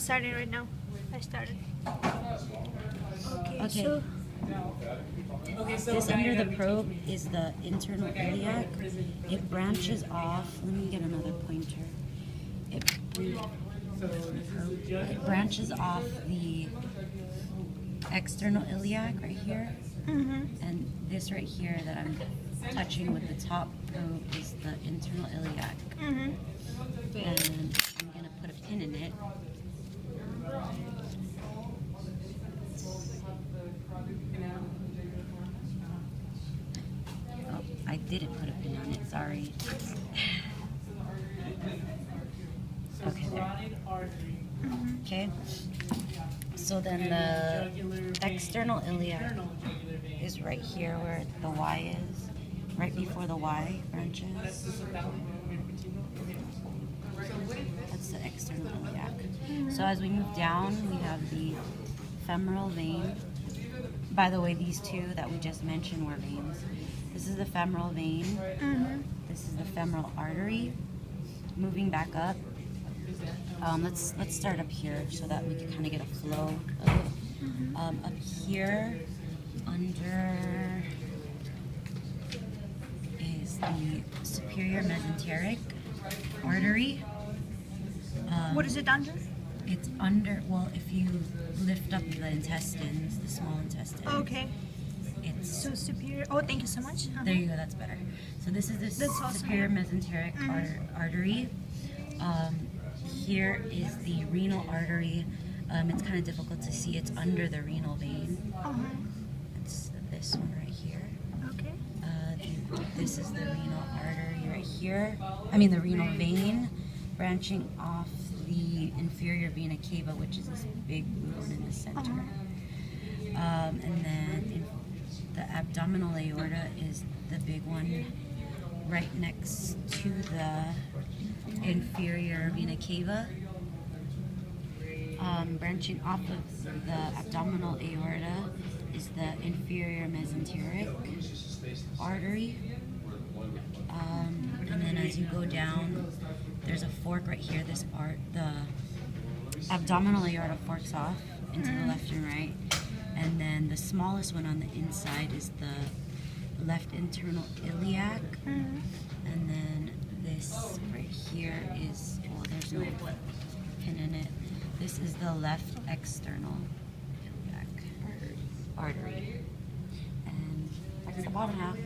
starting right now. I started. Okay. So This under the probe is the internal iliac. It branches off. Let me get another pointer. It branches off the external iliac right here. And this right here that I'm touching with the top probe is the internal iliac. And I'm going to put a pin in it. Oh, I didn't put a pin on it, sorry. Okay, there. Okay, so then the external iliac is right here where the Y is, right before the Y branches. That's the external iliac. So as we move down, we have the femoral vein. By the way, these two that we just mentioned were veins. This is the femoral vein. This is the femoral artery. Moving back up, let's start up here so that we can kind of get a flow of it. Up here, under is the superior mesenteric artery. what is it under? It's under, well, if you lift up the intestines, the small intestines. Okay. It's So superior. Oh, thank you so much. there you go, that's better. So this is the superior mesenteric artery. Here is the renal artery. It's kind of difficult to see. It's under the renal vein. It's this one right here. Okay. This is the renal artery right here. I mean the renal vein branching off the inferior vena cava, which is this big wound in the center. And then the abdominal aorta is the big one right next to the inferior vena cava. Branching off of the abdominal aorta is the inferior mesenteric artery. And then as you go down, there's a fork right here. This part, the abdominal aorta forks off into the left and right. And then the smallest one on the inside is the left internal iliac. And then this right here is, well, there's no pin in it. This is the left external iliac artery. And that's the bottom half.